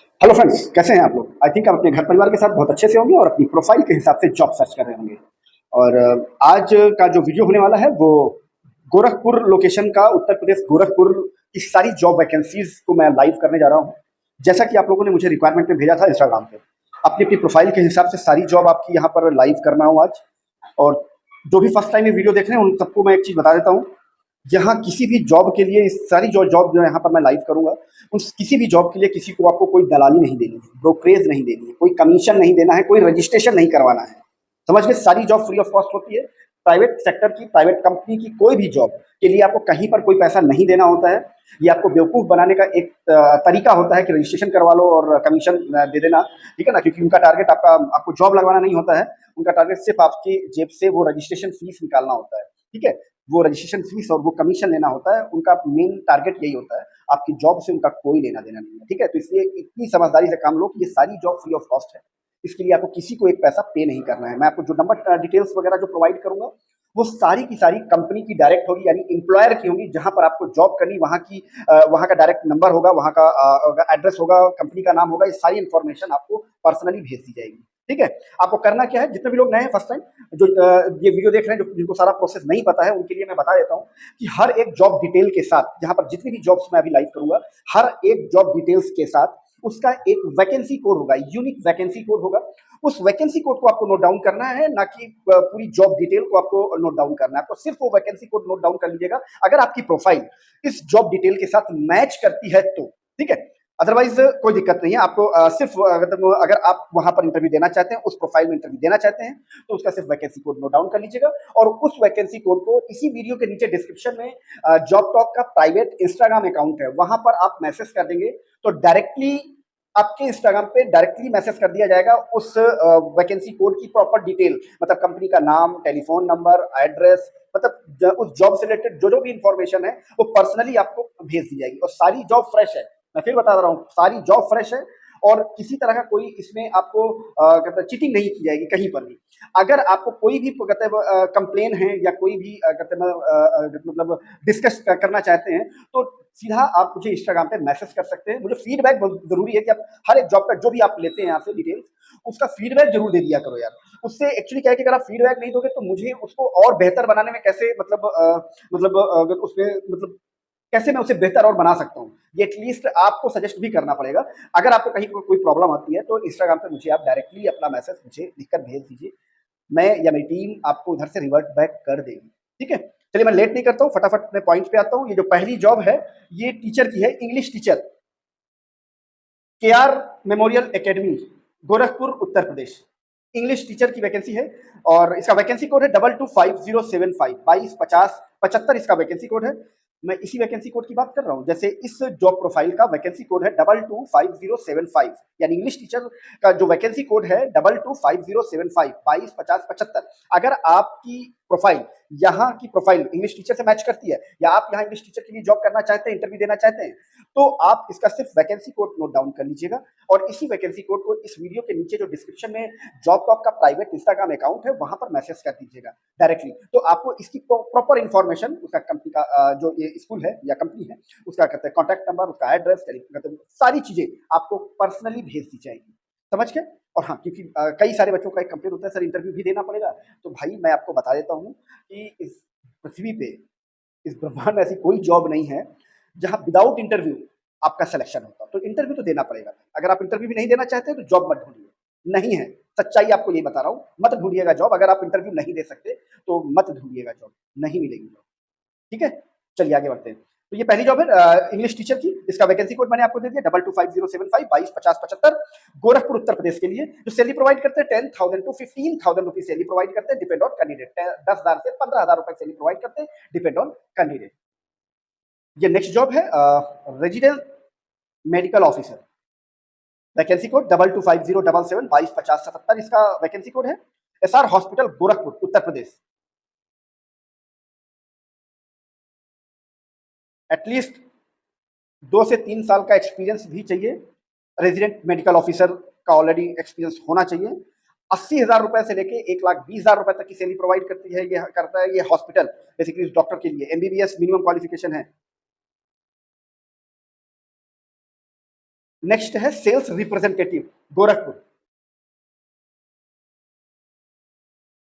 Hello friends, कैसे हैं आप लोग? आई थिंक आप अपने घर परिवार के साथ बहुत अच्छे से होंगे और अपनी प्रोफाइल के हिसाब से जॉब सर्च कर रहे होंगे। और आज का जो वीडियो होने वाला है वो गोरखपुर लोकेशन का, उत्तर प्रदेश गोरखपुर की सारी जॉब वैकेंसीज को मैं लाइव करने जा रहा हूँ। जैसा कि आप लोगों ने मुझे रिक्वायरमेंट में भेजा था इंस्टाग्राम पे, अपनी अपनी प्रोफाइल के हिसाब से सारी जॉब आपकी यहाँ पर लाइव करना हूँ आज। और जो भी फर्स्ट टाइम ये वीडियो देख रहे हैं उन सबको मैं एक चीज़ बता देता हूँ, यहाँ किसी भी जॉब के लिए इस सारी जो जॉब जो यहाँ पर मैं लाइव करूँगा, उस किसी भी जॉब के लिए किसी को आपको कोई दलाली नहीं देनी है, ब्रोकरेज नहीं देनी है, कोई कमीशन नहीं देना है, कोई रजिस्ट्रेशन नहीं करवाना है। समझ गए? सारी जॉब फ्री ऑफ कॉस्ट होती है। प्राइवेट सेक्टर की, प्राइवेट कंपनी की कोई भी जॉब के लिए आपको कहीं पर कोई पैसा नहीं देना होता है। ये आपको बेवकूफ़ बनाने का एक तरीका होता है कि रजिस्ट्रेशन करवा लो और कमीशन दे देना, ठीक है ना? क्योंकि उनका टारगेट आपको जॉब लगवाना नहीं होता है, उनका टारगेट सिर्फ आपकी जेब से वो रजिस्ट्रेशन फीस निकालना होता है, ठीक है? वो रजिस्ट्रेशन फीस और वो कमीशन लेना होता है, उनका मेन टारगेट यही होता है। आपकी जॉब से उनका कोई लेना देना नहीं है, ठीक है? तो इसलिए इतनी समझदारी से काम लो कि ये सारी जॉब फ्री ऑफ कॉस्ट है। इसके लिए आपको किसी को एक पैसा पे नहीं करना है। मैं आपको जो नंबर डिटेल्स वगैरह जो प्रोवाइड करूंगा, वो सारी की सारी कंपनी की डायरेक्ट होगी, यानी एम्प्लॉयर की होगी, जहां पर आपको जॉब करनी, वहां का डायरेक्ट नंबर होगा, वहां का एड्रेस होगा, कंपनी का नाम होगा। ये सारी इन्फॉर्मेशन आपको पर्सनली भेज दी जाएगी, ठीक है? आपको करना क्या है, जितने भी लोग नए हैं फर्स्ट टाइम जो ये वीडियो देख रहे हैं, जो जिनको सारा प्रोसेस नहीं पता है, उनके लिए मैं बता देता हूँ कि हर एक जॉब डिटेल के साथ, जहां पर जितनी भी जॉब्स मैं अभी लाइव करूंगा, हर एक जॉब डिटेल्स के साथ उसका एक वैकेंसी कोड होगा, यूनिक वैकेंसी कोड होगा। उस वैकेंसी कोड को आपको नोट डाउन करना है, ना कि पूरी जॉब डिटेल को आपको नोट डाउन करना है। आपको सिर्फ वो वैकेंसी कोड नोट डाउन कर लीजिएगा अगर आपकी प्रोफाइल इस जॉब डिटेल के साथ मैच करती है तो, ठीक है? अदरवाइज कोई दिक्कत नहीं है। आपको सिर्फ अगर आप वहां पर इंटरव्यू देना चाहते हैं, उस प्रोफाइल में इंटरव्यू देना चाहते हैं, तो उसका सिर्फ वैकेंसी कोड नोट डाउन कर लीजिएगा। और उस वैकेंसी कोड को इसी वीडियो के नीचे डिस्क्रिप्शन में जॉब टॉक का प्राइवेट इंस्टाग्राम अकाउंट है, वहां पर आप मैसेज कर देंगे तो डायरेक्टली आपके इंस्टाग्राम पे डायरेक्टली मैसेज कर दिया जाएगा उस वैकेंसी कोड की प्रॉपर डिटेल, मतलब कंपनी का नाम, टेलीफोन नंबर, एड्रेस, मतलब उस जॉब से रिलेटेड जो जो भी इंफॉर्मेशन है वो पर्सनली आपको भेज दी जाएगी। और सारी जॉब फ्रेश है, मैं फिर बता रहा हूँ, सारी जॉब फ्रेश है। और किसी तरह का कोई इसमें आपको कहते हैं चीटिंग नहीं की जाएगी कहीं पर भी। अगर आपको कोई भी कहते हैं कंप्लेन है या कोई भी कहते हैं मतलब डिस्कस करना चाहते हैं, तो सीधा आप मुझे इंस्टाग्राम पे मैसेज कर सकते हैं। मुझे फीडबैक बहुत ज़रूरी है कि आप हर एक जॉब का जो भी आप लेते हैं यहाँ से डिटेल्स, उसका फीडबैक ज़रूर दे दिया करो यार। उससे एक्चुअली क्या है कि अगर आप फीडबैक नहीं दोगे तो मुझे उसको और बेहतर बनाने में कैसे अगर उसमें कैसे मैं उसे बेहतर और बना सकता हूँ, ये एटलीस्ट आपको सजेस्ट भी करना पड़ेगा। अगर आपको कहीं कोई प्रॉब्लम आती है तो इंस्टाग्राम पे मुझे आप डायरेक्टली अपना मैसेज मुझे लिखकर भेज दीजिए। मैं या मेरी टीम आपको उधर से रिवर्ट बैक कर देगी, ठीक है? चलिए मैं लेट नहीं करता हूँ, फटाफट अपने पॉइंट पे आता हूँ। ये जो पहली जॉब है, ये टीचर की है, English teacher, KR memorial academy, Gorakhpur, Uttar Pradesh. English teacher की वैकेंसी है और इसका वैकेंसी कोड है 225075 225075 इसका वैकेंसी कोड है। मैं इसी वैकेंसी कोड की बात कर रहा हूँ। जैसे इस जॉब प्रोफाइल का वैकेंसी कोड है 225075, यानी इंग्लिश टीचर का जो वैकेंसी कोड है 225075 225075। अगर आपकी प्रोफाइल यहाँ की प्रोफाइल इंग्लिश टीचर से मैच करती है, या आप यहाँ इंग्लिश टीचर के लिए जॉब करना चाहते हैं, इंटरव्यू देना चाहते हैं, तो आप इसका सिर्फ वैकेंसी कोड नोट डाउन कर लीजिएगा। और इसी वैकेंसी कोड को इस वीडियो के नीचे जो डिस्क्रिप्शन में जॉब टॉक का प्राइवेट इंस्टाग्राम अकाउंट है, वहां पर मैसेज कर दीजिएगा डायरेक्टली। तो आपको इसकी प्रॉपर इंफॉर्मेशन, उसका कंपनी का जो ये स्कूल है या कंपनी है, उसका कहते हैं कॉन्टैक्ट नंबर, उसका एड्रेस, सारी चीजें आपको पर्सनली भेज दी जाएगी। समझ गए? और हाँ, क्योंकि कई सारे बच्चों का एक कंप्लेन होता है, सर इंटरव्यू भी देना पड़ेगा। तो भाई मैं आपको बता देता हूँ कि इस पृथ्वी पे, इस ब्रह्मांड में ऐसी कोई जॉब नहीं है जहां विदाउट इंटरव्यू आपका सिलेक्शन होता। तो इंटरव्यू तो देना पड़ेगा। अगर आप इंटरव्यू भी नहीं देना चाहते तो जॉब मत ढूंढिए, नहीं है। सच्चाई आपको यही बता रहा हूँ, मत ढूंढिएगा जॉब। अगर आप इंटरव्यू नहीं दे सकते तो मत ढूंढिएगा जॉब, नहीं मिलेगी जॉब, ठीक है? चलिए आगे बढ़ते हैं। तो ये पहली जॉब है इंग्लिश टीचर की। इसका वैकेंसी कोड मैंने आपको दे दिया 225075 225075, गोरखपुर उत्तर प्रदेश के लिए। जो सैलरी प्रोवाइड करते हैं 10,000 टू 15,000 रुपीज सैलरी प्रोवाइड करते हैं, डिपेंड ऑन कैंडिडेट। 10,000 से 15,000 रुपए सैलरी प्रोवाइड करते हैं, डिपेंड ऑन कैंडिडेट। ये नेक्स्ट जॉब है resident medical officer. Vacancy code 225077 225077 इसका वैकेंसी कोड है। एसआर हॉस्पिटल गोरखपुर उत्तर प्रदेश। एटलीस्ट 2 से 3 साल का एक्सपीरियंस भी चाहिए। रेजिडेंट मेडिकल ऑफिसर का ऑलरेडी एक्सपीरियंस होना चाहिए। 80,000 रुपए से लेके 1,20,000 रुपए तक की सैलरी प्रोवाइड करती है, ये करता है ये हॉस्पिटल। बेसिकली डॉक्टर के लिए एमबीबीएस मिनिमम क्वालिफिकेशन है। नेक्स्ट है सेल्स रिप्रेजेंटेटिव गोरखपुर।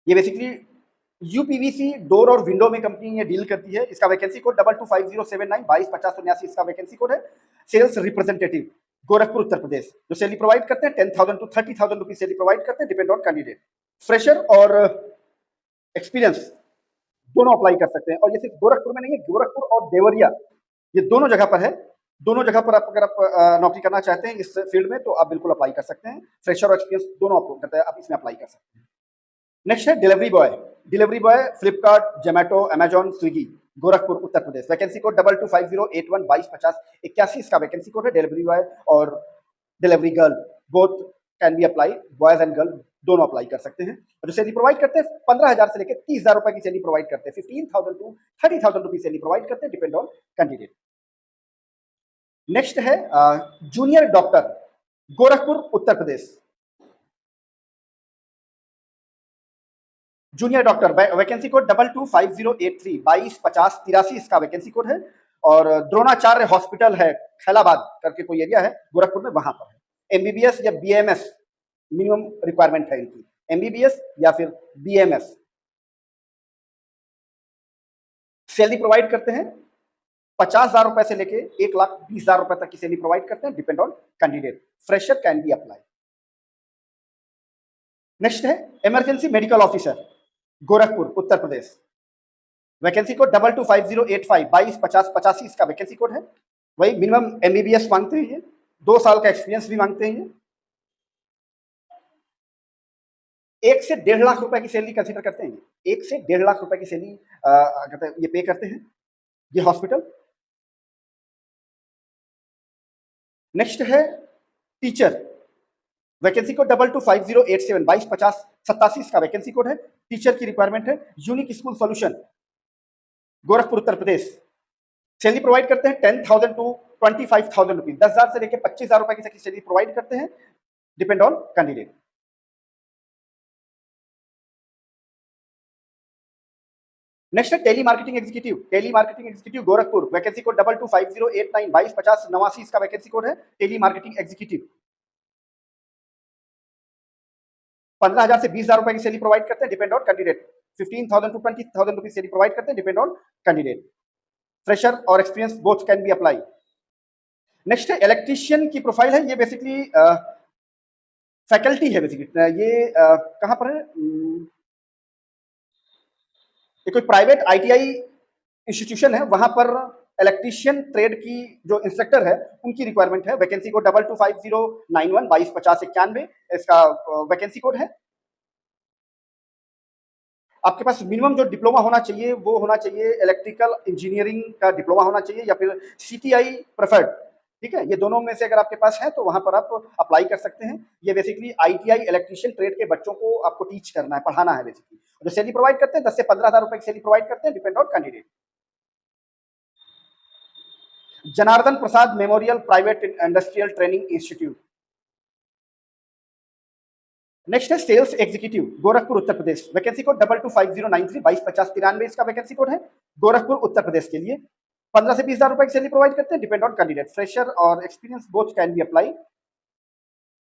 ये बेसिकली यूपीवीसी डोर और विंडो में कंपनी ये डील करती है। इसका वैकेंसी कोड 225079 225079 इसका वैकेंसी कोड है। सेल्स रिप्रेजेंटेटिव गोरखपुर उत्तर प्रदेश। जो सैलरी प्रोवाइड करते हैं 10,000 टू 30,000 रुपीज सैलरी प्रोवाइड करते हैं, डिपेंड ऑन कैंडिडेट। फ्रेशर और एक्सपीरियंस दोनों अप्लाई कर सकते हैं, और ये सिर्फ गोरखपुर में नहीं है, गोरखपुर और देवरिया ये दोनों जगह पर है। दोनों जगह पर आप अगर आप नौकरी करना चाहते हैं इस फील्ड में तो आप बिल्कुल अप्लाई कर सकते हैं। फ्रेशर और एक्सपीरियंस दोनों आप इसमें अप्लाई कर सकते हैं। नेक्स्ट है delivery boy. Delivery boy Flipkart, Zomato, Amazon, Swiggy Gorakhpur Uttar Pradesh. Vacancy code 225081 2250 81 इसका वैकेंसी कोड है। डिलीवरी बॉय और delivery girl both can be apply, boys and girl दोनों अप्लाई कर सकते हैं। और जो सैलरी प्रोवाइड करते हैं 15,000 से लेकर 30,000 रुपए की सैलरी प्रोवाइड करते हैं। 15,000 टू 30,000 रुपीज सैलरी प्रोवाइड करते हैं, डिपेंड ऑन कैंडिडेट। नेक्स्ट है जूनियर डॉक्टर गोरखपुर उत्तर प्रदेश। जूनियर डॉक्टर वैकेंसी कोड 225083 225083 इसका वैकेंसी कोड है। और द्रोणाचार्य हॉस्पिटल है खैलाबाद करके कोई एरिया है गोरखपुर में, वहां पर है। एमबीबीएस या बीएमएस मिनिमम रिक्वायरमेंट है इनकी, एमबीबीएस या फिर बीएमएस। सैलरी प्रोवाइड करते हैं 50,000 रुपए से लेके 1,20,000 रुपए तक की सैलरी प्रोवाइड करते हैं, depend on candidate. Fresher can be apply. Next है emergency medical officer Gorakhpur Uttar Pradesh. Vacancy code 225085 225085 इसका वैकेंसी कोड है। वही मिनिमम एमबीबीएस मांगते हैं ये, 2 साल का एक्सपीरियंस भी मांगते हैं ये। 1 से 1.5 लाख रुपए की सैलरी कंसीडर करते हैं, 1 से 1.5 लाख रुपए की सैलरी ये पे करते हैं ये हॉस्पिटल। नेक्स्ट है टीचर। वैकेंसी कोड 225087 225087 इसका वैकेंसी कोड है। टीचर की रिक्वायरमेंट है। Unique school solution Gorakhpur Uttar प्रदेश। सैलरी प्रोवाइड करते हैं 10,000 टू 25,000 रुपीज, 10,000 से लेकर 25,000 रुपए की सैलरी प्रोवाइड करते हैं, डिपेंड ऑन कैंडिडेट। नेक्स्ट है tele marketing executive. Tele marketing executive Gorakhpur. Vacancy code 225089 225089 इसका वैकेंसी कोड है। टेली मार्केटिंग एग्जीक्यूटिव 15,000 से 20,000 रुपए की सैलरी प्रोवाइड करते हैं, depend on candidate. 15,000 to 20,000 rupees salary provide करते हैं, डिपेंड ऑन कैंडिडेट। फ्रेशर और experience both can be apply. Next है इलेक्ट्रीशियन की प्रोफाइल है। ये बेसिकली फैकल्टी है बेसिकली। ये कहां पर है, ये कोई प्राइवेट आईटीआई इंस्टीट्यूशन है, वहां पर इलेक्ट्रीशियन ट्रेड की जो इंस्ट्रक्टर है उनकी रिक्वायरमेंट है। वैकेंसी कोड 225091 225091 इसका वैकेंसी कोड है। आपके पास मिनिमम जो डिप्लोमा होना चाहिए वो होना चाहिए इलेक्ट्रिकल इंजीनियरिंग का डिप्लोमा होना चाहिए, या फिर सीटीआई प्रेफर्ड। ठीक है, ये दोनों में से अगर आपके पास है तो वहां पर आप अप्लाई कर सकते हैं। ये बेसिकली आईटीआई इलेक्ट्रीशियन ट्रेड के बच्चों को आपको टीच करना है, पढ़ाना है बेसिकली। जो सैलरी प्रोवाइड करते हैं 10 से 15,000 रुपए की सैलरी प्रोवाइड करते हैं, depend on candidate. Janardan Prasad memorial private industrial training institute. Next है sales executive Gorakhpur Uttar Pradesh. Vacancy code 225093 225093 इसका वैकेंसी कोड है गोरखपुर उत्तर प्रदेश के लिए। 15 से 20,000 रुपए की सैलरी प्रोवाइड करते हैं, डिपेंड ऑन कैंडिडेट। फ्रेशर और experience both can be apply.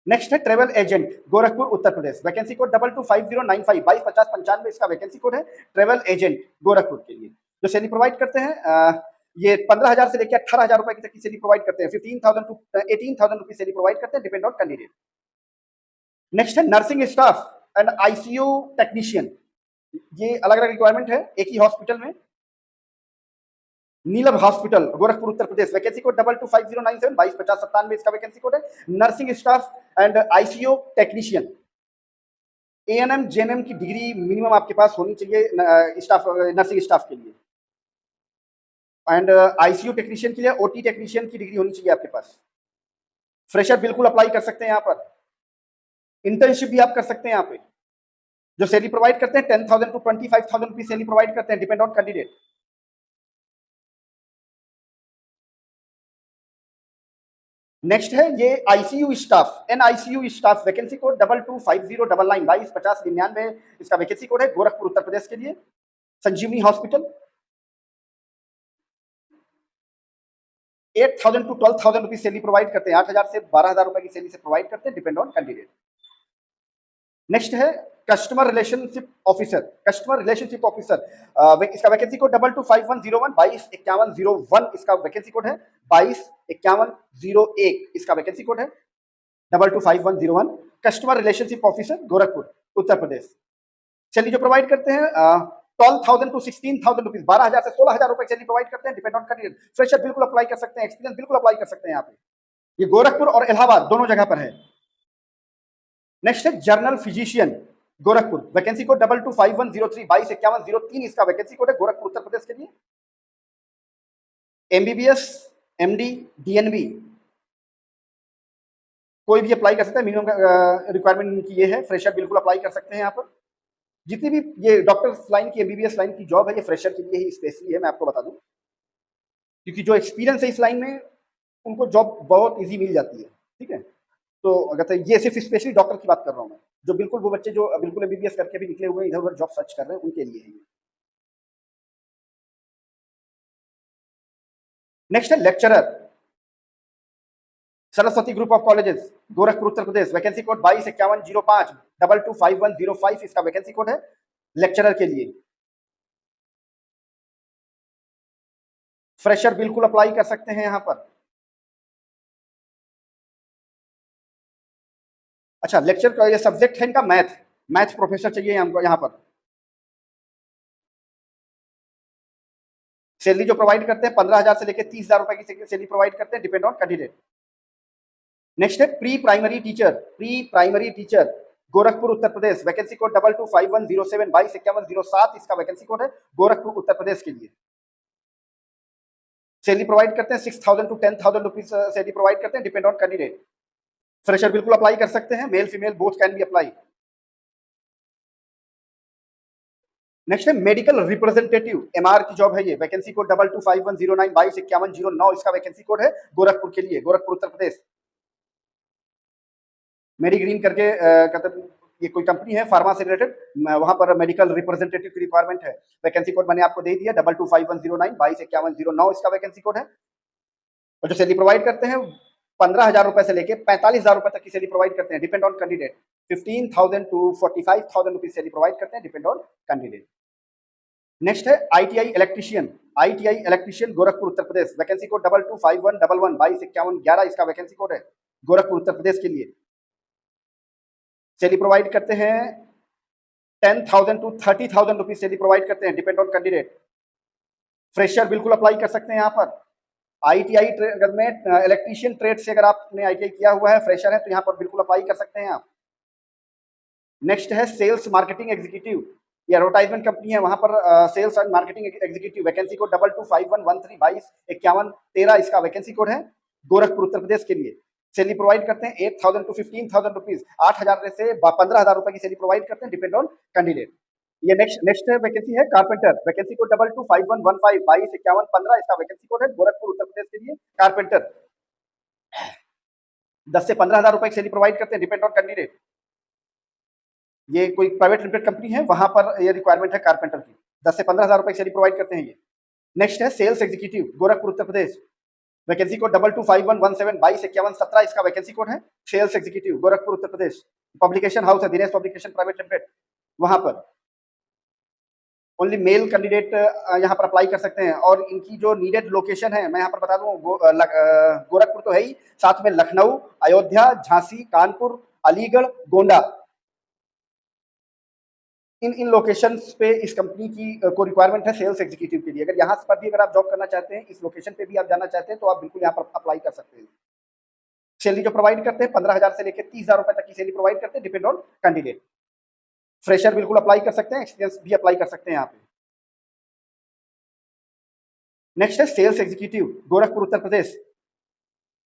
Next है travel agent Gorakhpur Uttar Pradesh. Vacancy code 225095 225095 इसका वैकेंसी कोड है। ट्रेवल एजेंट गोरखपुर के लिए जो सैलरी प्रोवाइड करते हैं ये 15,000 से लेकर 18,000 रुपए की तक की सैलरी प्रोवाइड करते हैं। 15,000 टू 18,000 रुपीज सैलरी प्रोवाइड करते हैं, डिपेंड ऑन कैंडिडेट। नेक्स्ट है nursing staff and ICU technician. ये अलग अलग रिक्वायरमेंट है एक ही हॉस्पिटल में। Neelam hospital Gorakhpur Uttar Pradesh. Vacancy code 225097 225097 इसका वैकेंसी कोड है। Nursing staff and ICU technician. ANM GNM की डिग्री मिनिमम आपके पास होनी चाहिए स्टाफ नर्सिंग स्टाफ के लिए। एंड आईसीयू टेक्नीशियन के लिए ओटी टेक्नीशियन की डिग्री होनी चाहिए आपके पास। फ्रेशर बिल्कुल अप्लाई कर सकते हैं यहाँ पर। इंटर्नशिप भी आप कर सकते हैं यहाँ पे। जो सैलरी प्रोवाइड करते हैं 10,000 टू 25,000 रुपीज सैलरी प्रोवाइड करते हैं, डिपेंड ऑन कैंडिडेट। नेक्स्ट है ये ICU staff NICU staff. Vacancy code 225099 225099 इसका वैकेंसी कोड है गोरखपुर उत्तर प्रदेश के लिए। Sanjivani hospital. 8,000 to 12,000 rupees salary provide करते हैं, 8,000 से 12,000 रुपए की सैलरी से प्रोवाइड करते हैं, डिपेंड ऑन कैंडिडेट। नेक्स्ट है customer relationship officer. Customer relationship officer, इसका वैकेंसी कोड 225101 225101 इसका वैकेंसी कोड है, 225101 इसका वैकेंसी कोड है, 225101। Customer relationship officer Gorakhpur Uttar प्रदेश। सैलरी जो प्रोवाइड करते हैं 12,000 टू 16,000 रुपीज, 12,000 से 16,000 रुपए सैलरी प्रोवाइड करते हैं, डिपेंड ऑन कैंडिडेट। फ्रेशर बिल्कुल अप्लाई कर सकते हैं, एक्सपीरियंस बिल्कुल अप्लाई कर सकते हैं यहाँ पे। ये गोरखपुर और इलाहाबाद दोनों जगह पर है। नेक्स्ट है journal physician Gorakhpur, vacancy code 225103 225103 इसका वैकेंसी कोड है, गोरखपुर उत्तर प्रदेश के लिए। एमबीबीएस, एमडी, डीएनबी कोई भी अप्लाई कर सकता है, मिनिमम रिक्वायरमेंट इनकी ये है, फ्रेशर बिल्कुल अप्लाई कर सकते हैं यहाँ पर। जितनी भी ये डॉक्टर लाइन की, एमबीबीएस लाइन की जॉब है, ये फ्रेशर के लिए ही स्पेशली है, मैं आपको बता दूं, क्योंकि जो एक्सपीरियंस है इस लाइन में उनको जॉब बहुत इजी मिल जाती है, ठीक है। तो अगर ये सिर्फ स्पेशली डॉक्टर की बात कर रहा हूँ मैं, जो बिल्कुल वो बच्चे जो बिल्कुल एमबीबीएस करके भी निकले हुए इधर उधर जॉब सर्च कर रहे हैं, उनके लिए है ये। नेक्स्ट है lecturer, Saraswati group of colleges Gorakhpur Uttar Pradesh, vacancy code 225105 225105 इसका वैकेंसी कोड है, लेक्चरर के लिए। फ्रेशर बिल्कुल अप्लाई कर सकते हैं यहाँ पर। अच्छा, लेक्चर का ये सब्जेक्ट है इनका मैथ, मैथ प्रोफेसर चाहिए हमको यहाँ पर। सैलरी जो प्रोवाइड करते हैं 15,000 से लेकर 30,000 रुपए की सैलरी प्रोवाइड करते हैं, डिपेंड ऑन कैंडिडेट। नेक्स्ट है pre primary teacher, pre primary teacher Gorakhpur Uttar Pradesh, vacancy code 225107 225107 इसका वैकेंसी कोड है, गोरखपुर उत्तर प्रदेश के लिए। सैलरी प्रोवाइड करते हैं 6,000 टू 10,000 रुपीज सैलरी प्रोवाइड करते हैं, डिपेंड ऑन कैंडिडेट। फ्रेशर बिल्कुल अप्लाई कर सकते हैं, male female both can be apply. Next है मेडिकल रिप्रेजेंटेटिव, एमआर की जॉब है ये, वैकेंसी कोड 225109 225109 इसका वैकेंसी कोड है, गोरखपुर के लिए, गोरखपुर उत्तर प्रदेश। मेरी ग्रीन करके ये कोई कंपनी है फार्मा से रिलेटेड, वहां पर मेडिकल रिप्रेजेंटेटिव की रिक्वायरमेंट है, वैकेंसी कोड मैंने आपको दे दिया 225109 225109 इसका वैकेंसी कोड है। और जो सैलरी प्रोवाइड करते हैं 15,000 रुपए से लेके 45,000 रुपए तक की सैलरी प्रोवाइड करते हैं, depend on candidate. 15,000 to 45,000 rupees salary provide करते हैं, डिपेंड ऑन कैंडिडेट। नेक्स्ट है ITI electrician, ITI electrician Gorakhpur Uttar Pradesh, vacancy code 225111 225111 इसका वैकेंसी कोड है, गोरखपुर उत्तर प्रदेश के लिए। सैलरी प्रोवाइड करते हैं 10,000 टू 30,000 रुपीज सैलरी प्रोवाइड करते हैं, डिपेंड ऑन कैंडिडेट। फ्रेशर बिल्कुल अप्लाई कर सकते हैं यहाँ पर। आईटीआई अगर में इलेक्ट्रीशियन ट्रेड से अगर आपने आईटीआई किया हुआ है, फ्रेशर है, तो यहाँ पर बिल्कुल अप्लाई कर सकते हैं आप। नेक्स्ट है सेल्स मार्केटिंग एग्जीक्यूटिव, ये एडवर्टाइजमेंट कंपनी है, वहां पर sales and marketing executive, vacancy code 225113 225113 इसका वैकेंसी कोड है, गोरखपुर उत्तर प्रदेश के लिए। सैलरी प्रोवाइड करते हैं 8,000 टू 15,000 रुपीज, 8,000 से 15,000 रुपए की सैलरी प्रोवाइड करते हैं, डिपेंड ऑन कैंडिडेट। ये नेक्स्ट वैकेंसी है कारपेंटर, वैकेंसी कोड 225115 225115 इसका वैकेंसी कोड है, गोरखपुर उत्तर प्रदेश के लिए। कारपेंटर 10 से 15,000 रुपए की सैलरी प्रोवाइड करते हैं, डिपेंड ऑन कैंडिडेट। ये कोई प्राइवेट लिमिटेड कंपनी है, वहां पर ये रिक्वायरमेंट है कारपेंटर की, 10 से 15,000 रुपए की सैलरी प्रोवाइड करते हैं ये। नेक्स्ट है sales executive Gorakhpur Uttar Pradesh, vacancy code 225117 225117 इसका वैकेंसी कोड है, सेल्स एग्जीक्यूटिव गोरखपुर उत्तर प्रदेश। पब्लिकेशन हाउस है दिनेश पब्लिकेशन प्राइवेट लिमिटेड, वहां पर ओनली मेल कैंडिडेट यहाँ पर अप्लाई कर सकते हैं। और इनकी जो नीडेड लोकेशन है मैं यहाँ पर बता दूं, गोरखपुर तो है ही, साथ में लखनऊ, अयोध्या, झांसी, कानपुर, अलीगढ़, गोंडा, इन लोकेशंस पे इस कंपनी की को रिक्वायरमेंट है सेल्स एग्जीक्यूटिव के लिए। अगर यहाँ पर भी अगर आप जॉब करना चाहते हैं, इस लोकेशन पे भी आप जाना चाहते हैं, तो आप बिल्कुल यहाँ पर अप्लाई कर सकते हैं। सैलरी जो प्रोवाइड करते हैं 15,000 से लेकर 30,000 रुपए तक की सैलरी प्रोवाइड करते हैं, डिपेंड ऑन कैंडिडेट। फ्रेशर बिल्कुल अप्लाई कर सकते हैं, एक्सपीरियंस भी अप्लाई कर सकते हैं यहाँ पे। नेक्स्ट है sales executive Gorakhpur Uttar Pradesh,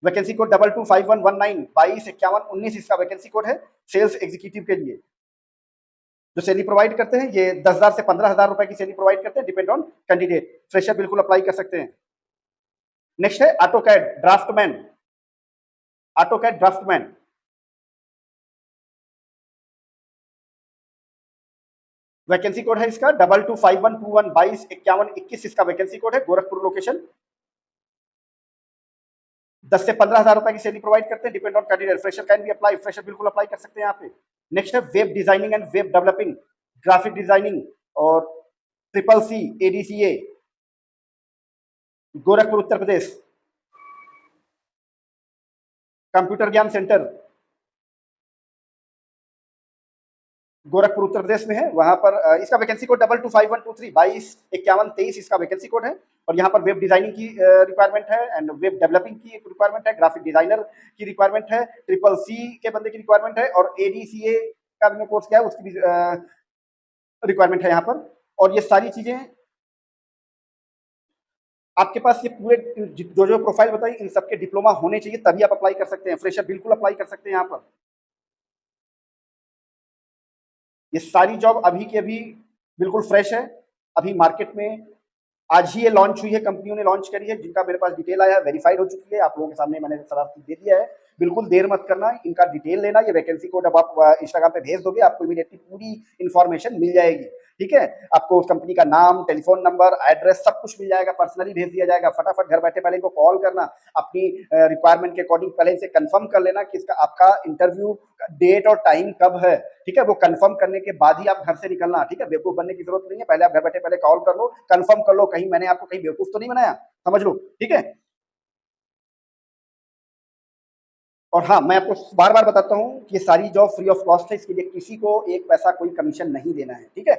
vacancy code 225119 225119 इसका वैकेंसी कोड है, सेल्स एग्जीक्यूटिव के लिए। जो सैलरी प्रोवाइड करते हैं ये 10,000 से 15,000 रुपए की सैलरी प्रोवाइड करते हैं, डिपेंड ऑन कैंडिडेट। फ्रेशर बिल्कुल अप्लाई कर सकते हैं। नेक्स्ट है AutoCAD draftsman, AutoCAD draftsman, vacancy code है इसका 225121 225121 इसका वैकेंसी कोड है, गोरखपुर लोकेशन। 10 से 15,000 रुपए की सैलरी प्रोवाइड करते हैं, depend on candidate. Fresher can be apply, fresher बिल्कुल अप्लाई कर सकते हैं यहाँ पे। नेक्स्ट है web designing and web developing, graphic designing और triple C ADCA, Gorakhpur Uttar प्रदेश, कंप्यूटर ज्ञान सेंटर गोरखपुर उत्तर प्रदेश में है। वहां पर इसका वैकेंसी कोड 225123 225123 इसका वैकेंसी कोड है। और यहाँ पर वेब डिजाइनिंग की रिक्वायरमेंट है एंड वेब डेवलपिंग की रिक्वायरमेंट है, ग्राफिक डिजाइनर की रिक्वायरमेंट है, ट्रिपल सी के बंदे की रिक्वायरमेंट है और एडीसीए का भी कोर्स क्या है उसकी भी रिक्वायरमेंट है यहाँ पर। और ये सारी चीजें आपके पास, ये पूरे जो जो प्रोफाइल बताई इन सबके डिप्लोमा होने चाहिए, तभी आप अप्लाई कर सकते हैं। फ्रेशर बिल्कुल अप्लाई कर सकते हैं यहाँ पर। ये सारी जॉब अभी की अभी बिल्कुल फ्रेश है, अभी मार्केट में आज ही ये लॉन्च हुई है, कंपनियों ने लॉन्च करी है, जिनका मेरे पास डिटेल आया है, वेरीफाइड हो चुकी है, आप लोगों के सामने मैंने सारा दे दिया है। बिल्कुल देर मत करना, इनका डिटेल लेना। ये वैकेंसी कोड अब आप इंस्टाग्राम पे भेज दोगे, आपको इमीडिएटली पूरी इन्फॉर्मेशन मिल जाएगी। ठीक है, आपको उस कंपनी का नाम, टेलीफोन नंबर, एड्रेस सब कुछ मिल जाएगा, पर्सनली भेज दिया जाएगा। फटाफट घर बैठे पहले इनको कॉल करना, अपनी रिक्वायरमेंट के अकॉर्डिंग पहले इसे कंफर्म कर लेना कि इसका आपका इंटरव्यू डेट और टाइम कब है। ठीक है, वो कंफर्म करने के बाद ही आप घर से निकलना। ठीक है, बेवकूफ बनने की जरूरत नहीं है, पहले आप घर बैठे पहले कॉल कर लो, कंफर्म कर लो, कहीं मैंने आपको कहीं बेवकूफ तो नहीं बनाया, समझ लो। ठीक है, और हाँ, मैं आपको बार बार बताता हूँ कि ये सारी जॉब फ्री ऑफ कॉस्ट है, इसके लिए किसी को एक पैसा कोई कमीशन नहीं देना है। ठीक है,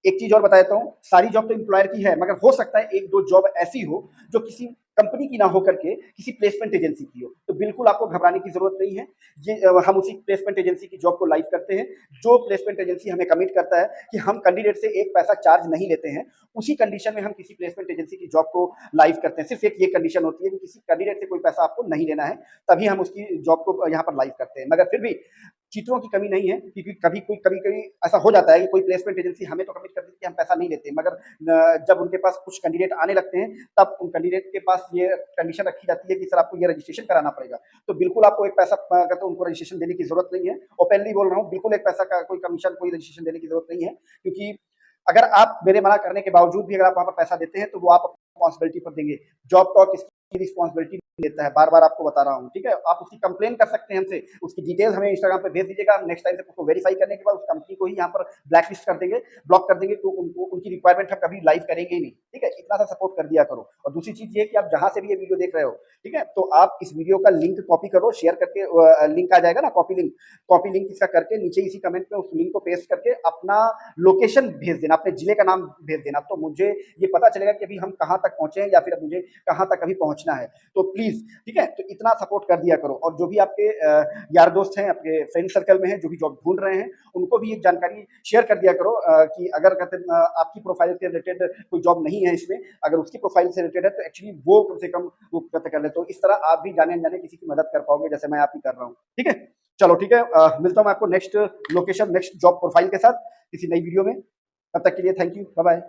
एक चीज और बता देता हूँ, सारी जॉब तो एम्प्लॉयर की है, मगर हो सकता है एक दो जॉब ऐसी हो जो किसी कंपनी की ना हो करके किसी प्लेसमेंट एजेंसी की हो, तो बिल्कुल आपको घबराने की जरूरत नहीं है। ये हम उसी प्लेसमेंट एजेंसी की जॉब को लाइव करते हैं। जो प्लेसमेंट एजेंसी हमें कमिट करता है कि हम कैंडिडेट से एक पैसा चार्ज नहीं लेते हैं, उसी कंडीशन में हम किसी प्लेसमेंट एजेंसी की जॉब को लाइव करते हैं। सिर्फ एक ये कंडीशन होती है कि किसी कैंडिडेट से कोई पैसा आपको नहीं लेना है, तभी हम उसकी जॉब को यहाँ पर लाइव करते हैं। मगर फिर भी चीटरों की कमी नहीं है, क्योंकि कभी कभी ऐसा हो जाता है कि कोई प्लेसमेंट एजेंसी हमें तो कमिट कर देती है कि हम पैसा नहीं लेते, मगर जब उनके पास कुछ कैंडिडेट आने लगते हैं, तब उन कैंडिडेट के पास ये कंडीशन रखी जाती है कि सर आपको ये रजिस्ट्रेशन कराना पड़ेगा। तो बिल्कुल आपको एक पैसा का तो उनको रजिस्ट्रेशन देने की जरूरत नहीं है। ओपनली बोल रहा हूँ, बिल्कुल एक पैसा का कोई कमीशन, कोई रजिस्ट्रेशन देने की जरूरत नहीं है। क्योंकि अगर आप मेरे मना करने के बावजूद भी अगर आप वहां पर पैसा देते हैं, तो वो आप रिस्पॉन्सिबिलिटी पर देंगे। जॉब टॉक इसकी रिस्पॉन्सिबिलिटी लेता है, बार बार आपको बता रहा हूँ। ठीक है, आप उसकी कंप्लेन कर सकते हैं हमसे, उसकी डिटेल्स हमें इंस्टाग्राम पे भेज दीजिएगा। हम नेक्स्ट टाइम से उसको वेरीफाई करने के बाद उस कंपनी को ही यहाँ पर ब्लैक लिस्ट कर देंगे, ब्लॉक कर देंगे, तो उनको उनकी रिक्वायरमेंट हम कभी लाइव करेंगे ही नहीं। ठीक है, इतना सा सपोर्ट कर दिया करो। और दूसरी चीज ये कि आप जहां से भी ये वीडियो देख रहे हो, ठीक है, तो आप इस वीडियो का लिंक कॉपी करो, शेयर करके लिंक आ जाएगा ना, कॉपी लिंक इसका करके नीचे इसी कमेंट में उस लिंक को पेस्ट करके अपना लोकेशन भेज देना, अपने जिले का नाम भेज देना, तो मुझे ये पता चलेगा कि अभी हम कहाँ तक पहुंचे हैं या फिर मुझे कहाँ तक अभी पहुंचना है। तो प्लीज, ठीक है, तो इतना सपोर्ट कर दिया करो। और जो भी आपके यार दोस्त हैं, आपके फ्रेंड सर्कल में हैं, जो भी जॉब ढूंढ रहे हैं, उनको भी एक जानकारी शेयर कर दिया करो कि अगर आपकी प्रोफाइल से रिलेटेड कोई जॉब नहीं है इसमें, अगर उसकी प्रोफाइल से रिलेटेड है, तो एक्चुअली वो कम से कम वो कर ले, तो इस तरह आप भी जाने अनजाने किसी की मदद कर पाओगे, जैसे मैं आपकी कर रहा हूँ। ठीक है, चलो ठीक है, मिलता हूँ मैं आपको next location, next job profile के साथ किसी नई वीडियो में। तब तक के लिए थैंक यू, बाय बाय।